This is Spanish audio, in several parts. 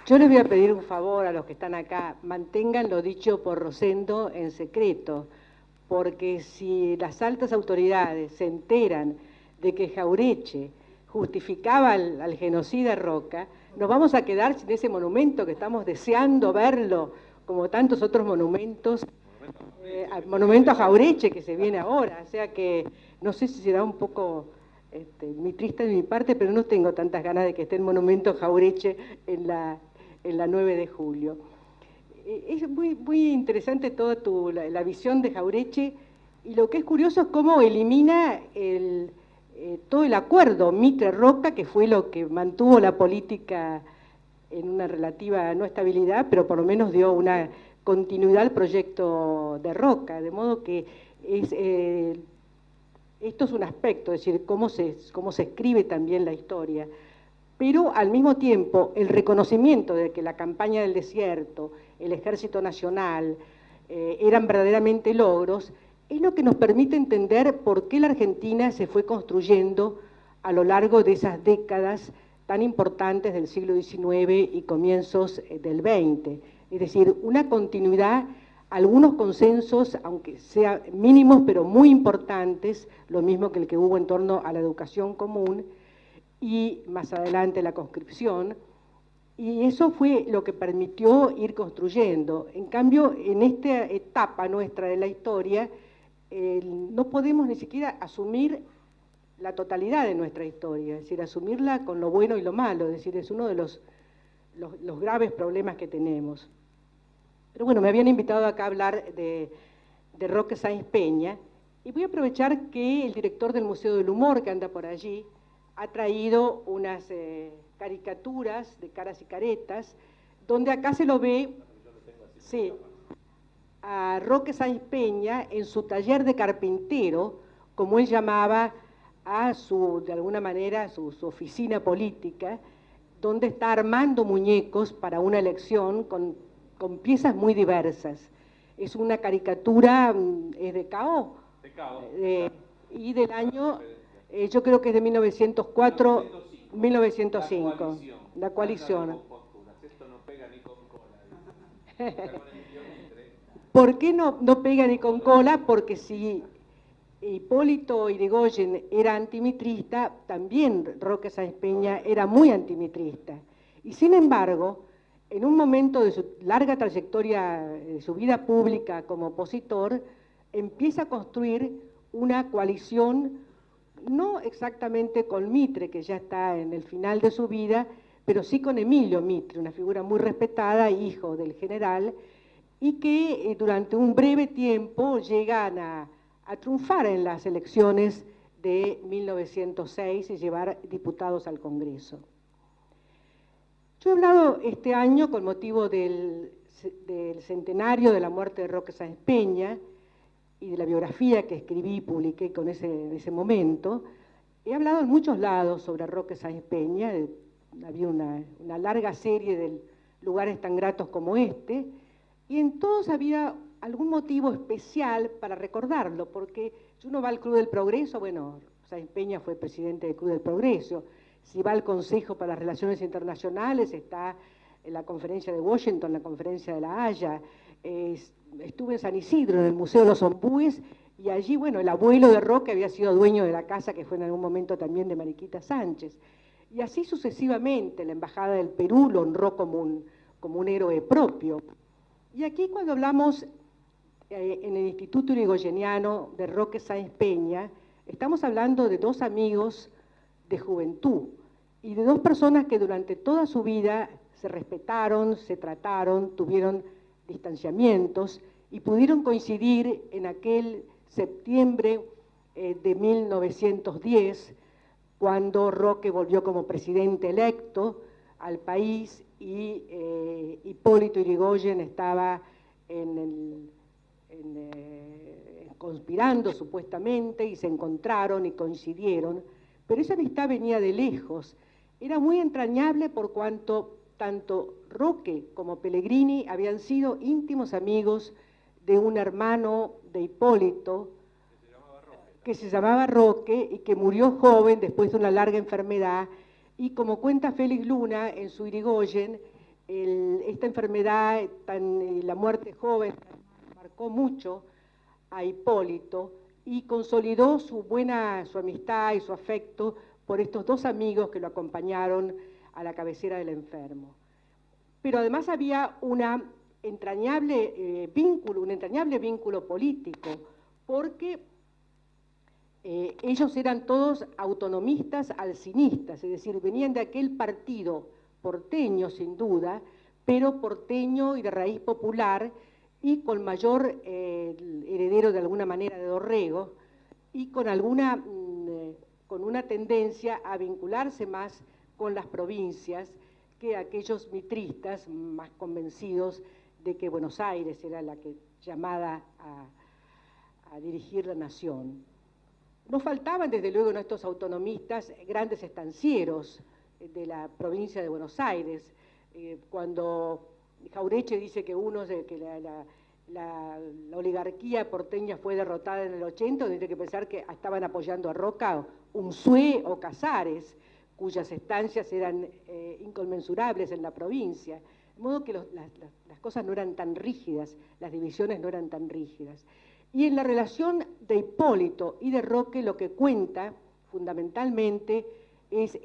Yo les voy a pedir un favor a los que están acá, mantengan lo dicho por Rosendo en secreto, porque si las altas autoridades se enteran de que Jauretche justificaba al genocida Roca, nos vamos a quedar sin ese monumento que estamos deseando verlo, como tantos otros monumentos, monumento a Jauretche que se viene ahora, o sea que no sé si será un poco muy triste de mi parte, pero no tengo tantas ganas de que esté el monumento a Jauretche en la 9 de julio. Es muy interesante toda la visión de Jauretche, y lo que es curioso es cómo elimina todo el acuerdo Mitre-Roca, que fue lo que mantuvo la política en una relativa no estabilidad, pero por lo menos dio una continuidad al proyecto de Roca, de modo que esto es un aspecto, es decir, cómo se escribe también la historia. Pero al mismo tiempo el reconocimiento de que la campaña del desierto, el Ejército Nacional, eran verdaderamente logros, es lo que nos permite entender por qué la Argentina se fue construyendo a lo largo de esas décadas tan importantes del siglo XIX y comienzos del XX. Es decir, una continuidad, algunos consensos, aunque sean mínimos, pero muy importantes, lo mismo que el que hubo en torno a la educación común, y más adelante la conscripción, y eso fue lo que permitió ir construyendo. En cambio, en esta etapa nuestra de la historia, no podemos ni siquiera asumir la totalidad de nuestra historia, es decir, asumirla con lo bueno y lo malo, es decir, es uno de los graves problemas que tenemos. Pero bueno, me habían invitado acá a hablar de Roque Sáenz Peña, y voy a aprovechar que el director del Museo del Humor, que anda por allí, ha traído unas caricaturas de caras y caretas, donde acá se lo ve, sí, a Roque Sáenz Peña en su taller de carpintero, como él llamaba a de alguna manera, su oficina política, donde está armando muñecos para una elección con piezas muy diversas. Es una caricatura, es de Cao, y del año... yo creo que es de 1904, 1905, la coalición. Esto no pega ni con cola. ¿Por qué no pega ni con cola? Porque si Hipólito Yrigoyen era antimitrista, también Roque Sáenz Peña era muy antimitrista. Y sin embargo, en un momento de su larga trayectoria, de su vida pública como opositor, empieza a construir una coalición, no exactamente con Mitre, que ya está en el final de su vida, pero sí con Emilio Mitre, una figura muy respetada, hijo del general, y que durante un breve tiempo llegan a triunfar en las elecciones de 1906 y llevar diputados al Congreso. Yo he hablado este año, con motivo del centenario de la muerte de Roque Sáenz Peña, y de la biografía que escribí y publiqué en ese momento, he hablado en muchos lados sobre Roque Sáenz Peña, había una larga serie de lugares tan gratos como este, y en todos había algún motivo especial para recordarlo, porque si uno va al Club del Progreso, bueno, Sáenz Peña fue presidente del Club del Progreso, si va al Consejo para las Relaciones Internacionales, está en la Conferencia de Washington, la Conferencia de La Haya, estuve en San Isidro, en el Museo de los Ombúes, y allí, bueno, el abuelo de Roque había sido dueño de la casa que fue en algún momento también de Mariquita Sánchez. Y así sucesivamente, la Embajada del Perú lo honró como un héroe propio. Y aquí cuando hablamos en el Instituto Yrigoyeniano de Roque Sáenz Peña, estamos hablando de dos amigos de juventud y de dos personas que durante toda su vida se respetaron, se trataron, tuvieron distanciamientos y pudieron coincidir en aquel septiembre de 1910, cuando Roque volvió como presidente electo al país y Hipólito Yrigoyen estaba conspirando supuestamente, y se encontraron y coincidieron, pero esa amistad venía de lejos, era muy entrañable por cuanto tanto Roque como Pellegrini habían sido íntimos amigos de un hermano de Hipólito, que se llamaba Roque y que murió joven después de una larga enfermedad, y como cuenta Félix Luna en su Yrigoyen, esta enfermedad, la muerte joven, marcó mucho a Hipólito y consolidó su amistad y su afecto por estos dos amigos que lo acompañaron a la cabecera del enfermo. Pero además había un entrañable vínculo político, porque ellos eran todos autonomistas alcinistas, es decir, venían de aquel partido porteño sin duda, pero porteño y de raíz popular, y con mayor heredero de alguna manera de Dorrego, y con una tendencia a vincularse más con las provincias que aquellos mitristas más convencidos de que Buenos Aires era la que llamada a dirigir la nación. No faltaban, desde luego, estos autonomistas grandes estancieros de la provincia de Buenos Aires. Cuando Jaureche dice que la oligarquía porteña fue derrotada en el 80, tiene que pensar que estaban apoyando a Roca, Unzué o Casares, cuyas estancias eran inconmensurables en la provincia. De modo que las cosas no eran tan rígidas, las divisiones no eran tan rígidas. Y en la relación de Hipólito y de Roque lo que cuenta fundamentalmente es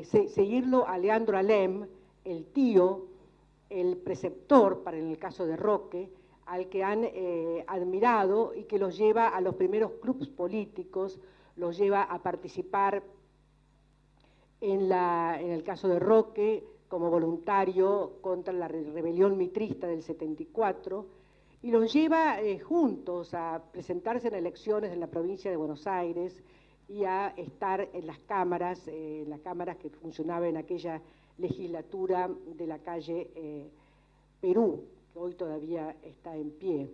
seguirlo a Leandro Alem, el tío, el preceptor, en el caso de Roque, al que han admirado y que los lleva a los primeros clubes políticos, los lleva a participar en el caso de Roque como voluntario contra la rebelión mitrista del 74, y los lleva juntos a presentarse en elecciones en la provincia de Buenos Aires y a estar en las cámaras que funcionaban en aquella legislatura de la calle Perú, que hoy todavía está en pie.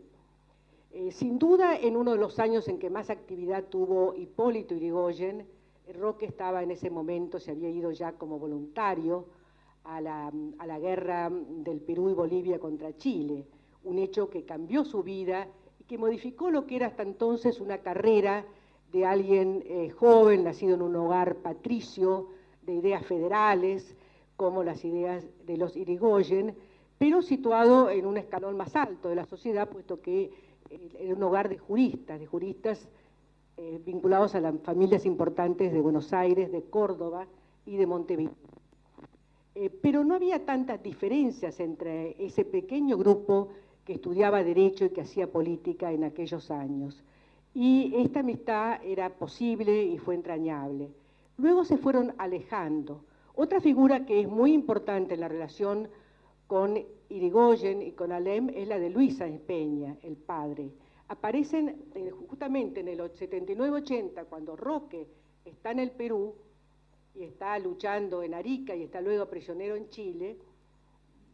Sin duda, en uno de los años en que más actividad tuvo Hipólito Yrigoyen, Roque estaba en ese momento, se había ido ya como voluntario a la guerra del Perú y Bolivia contra Chile, un hecho que cambió su vida y que modificó lo que era hasta entonces una carrera de alguien joven, nacido en un hogar patricio, de ideas federales, como las ideas de los Yrigoyen, pero situado en un escalón más alto de la sociedad, puesto que era un hogar de juristas vinculados a las familias importantes de Buenos Aires, de Córdoba y de Montevideo. Pero no había tantas diferencias entre ese pequeño grupo que estudiaba Derecho y que hacía política en aquellos años. Y esta amistad era posible y fue entrañable. Luego se fueron alejando. Otra figura que es muy importante en la relación con Yrigoyen y con Alem es la de Luis Sáenz Peña, el padre. Aparecen justamente en el 79-80, cuando Roque está en el Perú y está luchando en Arica y está luego prisionero en Chile.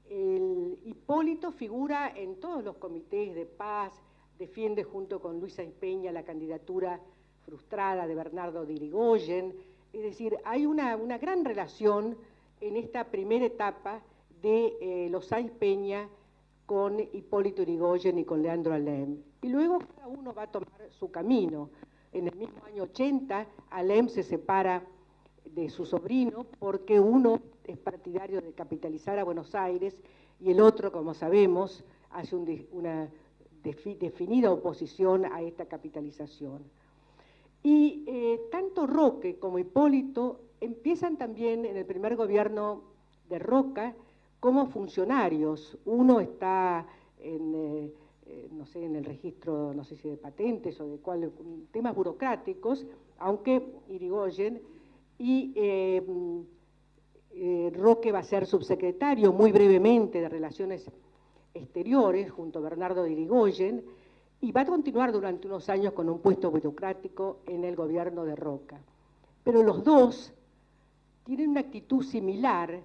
El Hipólito figura en todos los comités de paz, defiende junto con Luis Sáenz Peña la candidatura frustrada de Bernardo de Yrigoyen. Es decir, hay una gran relación en esta primera etapa de los Sáenz Peña con Hipólito Yrigoyen y con Leandro Alem. Y luego cada uno va a tomar su camino. En el mismo año 80, Alem se separa de su sobrino porque uno es partidario de capitalizar a Buenos Aires y el otro, como sabemos, hace una definida oposición a esta capitalización. Y tanto Roque como Hipólito empiezan también en el primer gobierno de Roca como funcionarios. Uno está en el registro, no sé si de patentes o de temas burocráticos, aunque Yrigoyen, y Roque va a ser subsecretario muy brevemente de Relaciones Exteriores junto a Bernardo de Yrigoyen, y va a continuar durante unos años con un puesto burocrático en el gobierno de Roca. Pero los dos tienen una actitud similar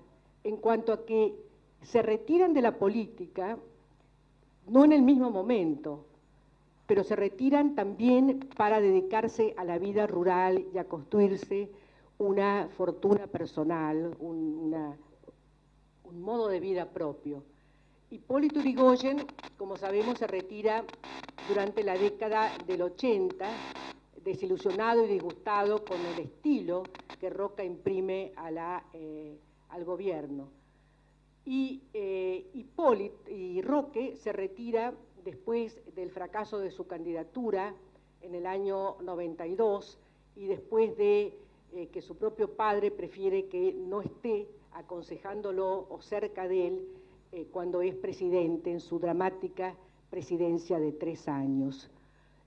en cuanto a que se retiran de la política, no en el mismo momento, pero se retiran también para dedicarse a la vida rural y a construirse una fortuna personal, un modo de vida propio. Hipólito Yrigoyen, como sabemos, se retira durante la década del 80, desilusionado y disgustado con el estilo que Roca imprime al gobierno. y Roque se retira después del fracaso de su candidatura en el año 92 y después de que su propio padre prefiere que no esté aconsejándolo o cerca de él cuando es presidente en su dramática presidencia de 3 años.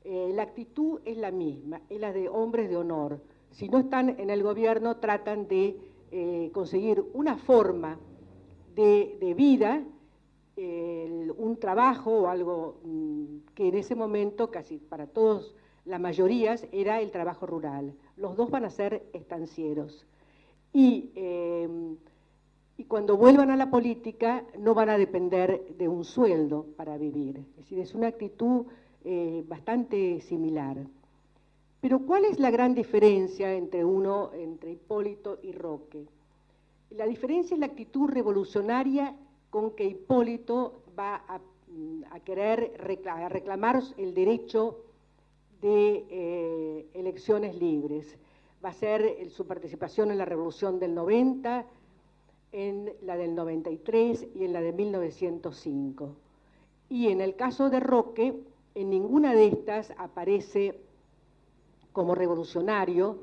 La actitud es la misma, es la de hombres de honor. Si no están en el gobierno, tratan de conseguir una forma de vida, un trabajo o algo que en ese momento, casi para todos, la mayoría, era el trabajo rural. Los dos van a ser estancieros. Y cuando vuelvan a la política no van a depender de un sueldo para vivir. Es decir, es una actitud bastante similar. Pero ¿cuál es la gran diferencia entre Hipólito y Roque? La diferencia es la actitud revolucionaria con que Hipólito va a querer reclamar el derecho de elecciones libres. Va a ser su participación en la Revolución del 90, en la del 93 y en la de 1905. Y en el caso de Roque, en ninguna de estas aparece como revolucionario,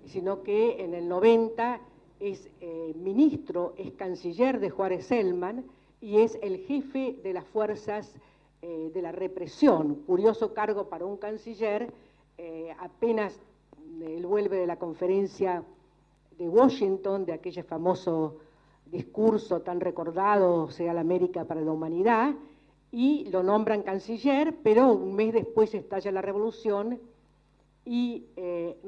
sino que en el 90 es ministro, es canciller de Juárez Celman y es el jefe de las fuerzas de la represión. Curioso cargo para un canciller, apenas él vuelve de la conferencia de Washington, de aquel famoso discurso tan recordado, sea la América para la humanidad, y lo nombran canciller, pero un mes después estalla la revolución y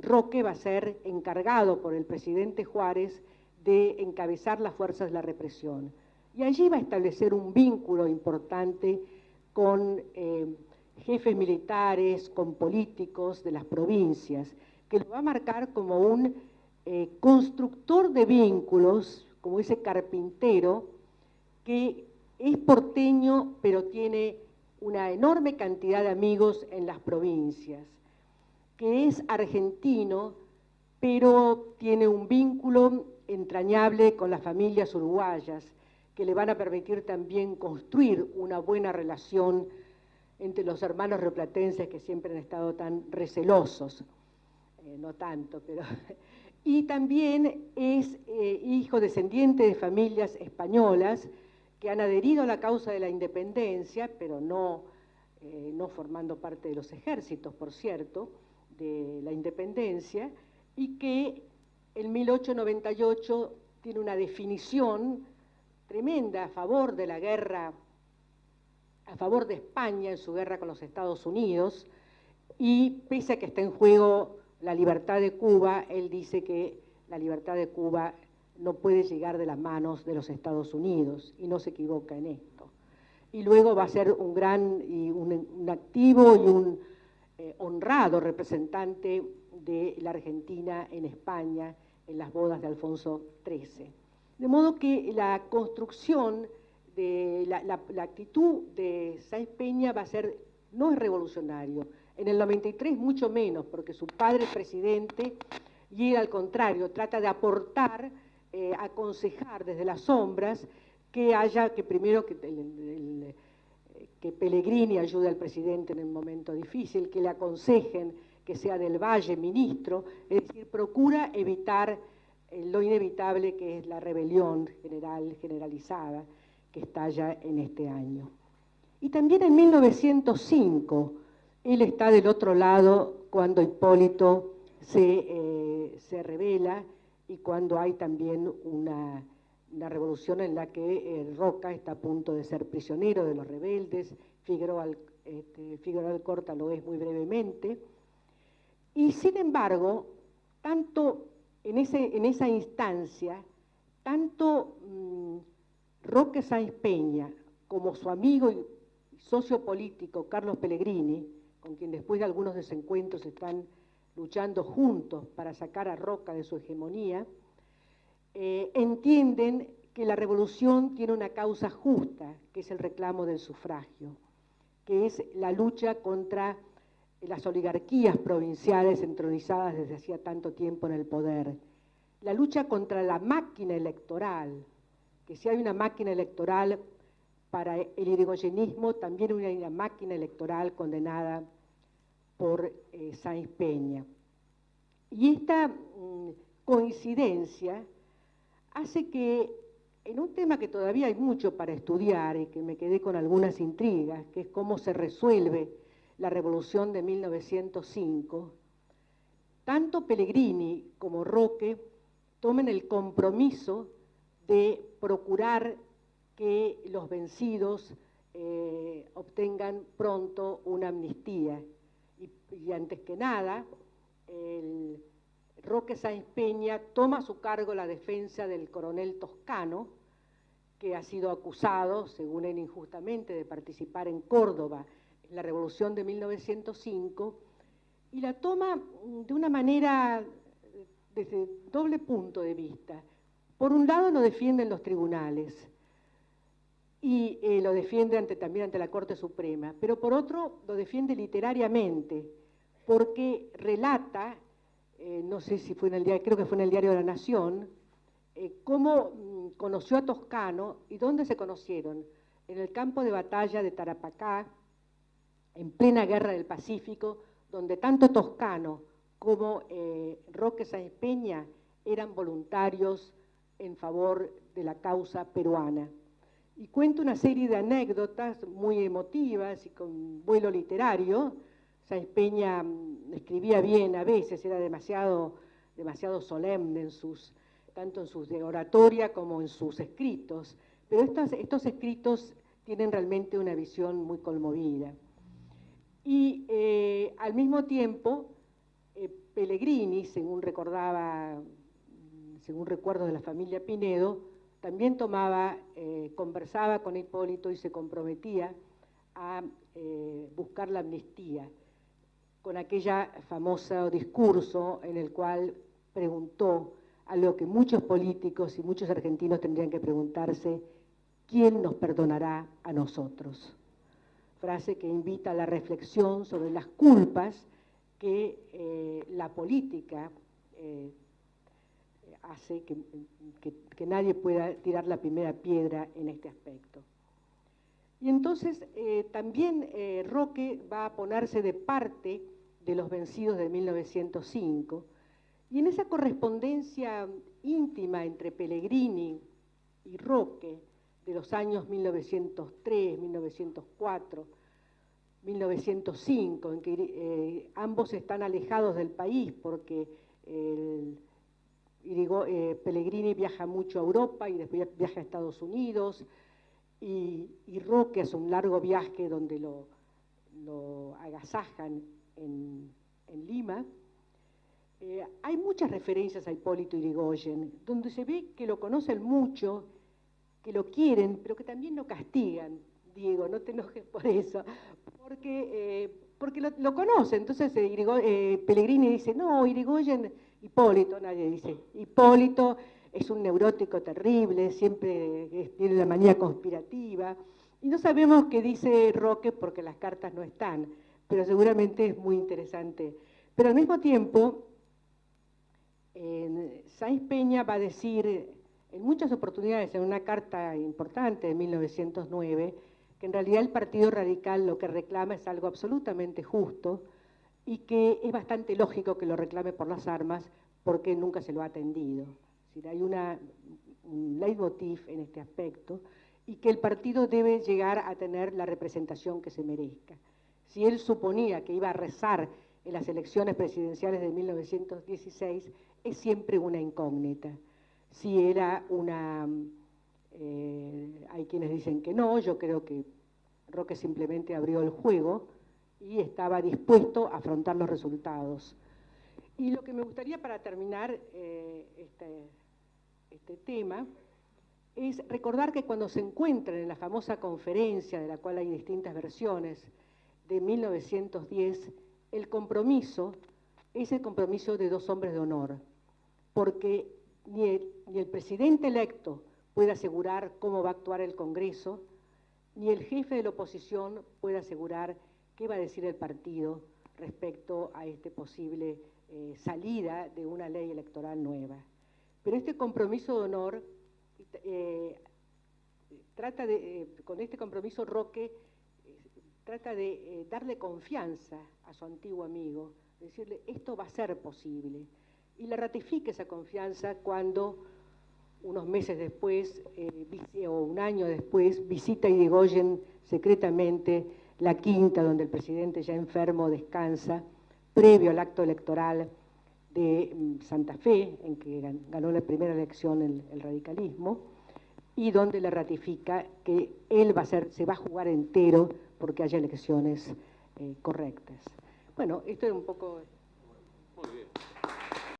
Roque va a ser encargado por el presidente Juárez de encabezar las fuerzas de la represión. Y allí va a establecer un vínculo importante con jefes militares, con políticos de las provincias, que lo va a marcar como un constructor de vínculos, como ese carpintero, que es porteño, pero tiene una enorme cantidad de amigos en las provincias, que es argentino, pero tiene un vínculo entrañable con las familias uruguayas, que le van a permitir también construir una buena relación entre los hermanos rioplatenses que siempre han estado tan recelosos, no tanto, pero... Y también es hijo descendiente de familias españolas que han adherido a la causa de la independencia, pero no formando parte de los ejércitos, por cierto, de la independencia, y que en 1898 tiene una definición tremenda a favor de la guerra, a favor de España en su guerra con los Estados Unidos, y pese a que está en juego la libertad de Cuba, él dice que la libertad de Cuba no puede llegar de las manos de los Estados Unidos, y no se equivoca en esto. Y luego va a ser un gran y un activo y un honrado representante de la Argentina en España en las bodas de Alfonso XIII. De modo que la construcción, la actitud de Sáenz Peña va a ser, no es revolucionario, en el 93 mucho menos, porque su padre es presidente y él al contrario trata de aportar, aconsejar desde las sombras que primero que Pellegrini ayude al presidente en un momento difícil, que le aconsejen que sea del Valle ministro, es decir, procura evitar lo inevitable que es la rebelión generalizada que estalla en este año. Y también en 1905, él está del otro lado cuando Hipólito se rebela y cuando hay también una revolución en la que Roca está a punto de ser prisionero de los rebeldes, Figueroa Alcorta lo es muy brevemente. Y sin embargo, tanto en esa instancia, tanto Roque Sáenz Peña como su amigo y socio político Carlos Pellegrini, con quien después de algunos desencuentros están luchando juntos para sacar a Roca de su hegemonía, entienden que la revolución tiene una causa justa, que es el reclamo del sufragio, que es la lucha contra las oligarquías provinciales entronizadas desde hacía tanto tiempo en el poder, la lucha contra la máquina electoral, que si hay una máquina electoral para el irigoyenismo, también hay una máquina electoral condenada por Sáenz Peña. Y esta coincidencia hace que en un tema que todavía hay mucho para estudiar y que me quedé con algunas intrigas, que es cómo se resuelve la revolución de 1905, tanto Pellegrini como Roque tomen el compromiso de procurar que los vencidos obtengan pronto una amnistía. Y antes que nada, Roque Sáenz Peña toma a su cargo la defensa del coronel Toscano, que ha sido acusado, según él injustamente, de participar en Córdoba en la revolución de 1905, y la toma de una manera desde doble punto de vista. Por un lado lo defiende en los tribunales y lo defiende también ante la Corte Suprema, pero por otro lo defiende literariamente, porque relata, no sé si fue en el diario, creo que fue en el Diario de la Nación, cómo conoció a Toscano y dónde se conocieron. En el campo de batalla de Tarapacá, en plena Guerra del Pacífico, donde tanto Toscano como Roque Sáenz Peña eran voluntarios en favor de la causa peruana. Y cuento una serie de anécdotas muy emotivas y con vuelo literario. Sáenz Peña escribía bien a veces, era demasiado solemne tanto en sus de oratoria como en sus escritos, pero estos escritos tienen realmente una visión muy conmovida. Y al mismo tiempo, Pellegrini, según recuerdo de la familia Pinedo, también conversaba con Hipólito y se comprometía a buscar la amnistía, con aquella famoso discurso en el cual preguntó a lo que muchos políticos y muchos argentinos tendrían que preguntarse: ¿quién nos perdonará a nosotros? Frase que invita a la reflexión sobre las culpas que la política hace que nadie pueda tirar la primera piedra en este aspecto. Y entonces también Roque va a ponerse de parte de los vencidos de 1905, y en esa correspondencia íntima entre Pellegrini y Roque de los años 1903, 1904, 1905, en que ambos están alejados del país porque Pellegrini viaja mucho a Europa y después viaja a Estados Unidos, y Roque hace un largo viaje donde lo agasajan en Lima. Hay muchas referencias a Hipólito Yrigoyen, donde se ve que lo conocen mucho, que lo quieren, pero que también lo castigan. Diego, no te enojes por eso, porque lo conoce. Entonces Pellegrini dice: no, Yrigoyen, Hipólito, nadie dice. Hipólito es un neurótico terrible, siempre tiene la manía conspirativa, y no sabemos qué dice Roque porque las cartas no están, pero seguramente es muy interesante. Pero al mismo tiempo, Sáenz Peña va a decir en muchas oportunidades, en una carta importante de 1909, que en realidad el Partido Radical lo que reclama es algo absolutamente justo y que es bastante lógico que lo reclame por las armas porque nunca se lo ha atendido. Es decir, hay un leitmotiv en este aspecto, y que el partido debe llegar a tener la representación que se merezca. Si él suponía que iba a rezar en las elecciones presidenciales de 1916, es siempre una incógnita. Si era hay quienes dicen que no, yo creo que Roque simplemente abrió el juego y estaba dispuesto a afrontar los resultados. Y lo que me gustaría para terminar este tema es recordar que cuando se encuentran en la famosa conferencia, de la cual hay distintas versiones, de 1910, el compromiso es el compromiso de dos hombres de honor, porque ni el presidente electo puede asegurar cómo va a actuar el Congreso, ni el jefe de la oposición puede asegurar qué va a decir el partido respecto a esta posible salida de una ley electoral nueva. Pero este compromiso de honor con este compromiso Roque trata de darle confianza a su antiguo amigo, decirle esto va a ser posible, y le ratifica esa confianza cuando unos meses después, o un año después, visita Irigoyen secretamente la quinta donde el presidente ya enfermo descansa, previo al acto electoral de Santa Fe, en que ganó la primera elección el radicalismo, y donde le ratifica que él se va a jugar entero porque haya elecciones correctas. Bueno, esto es un poco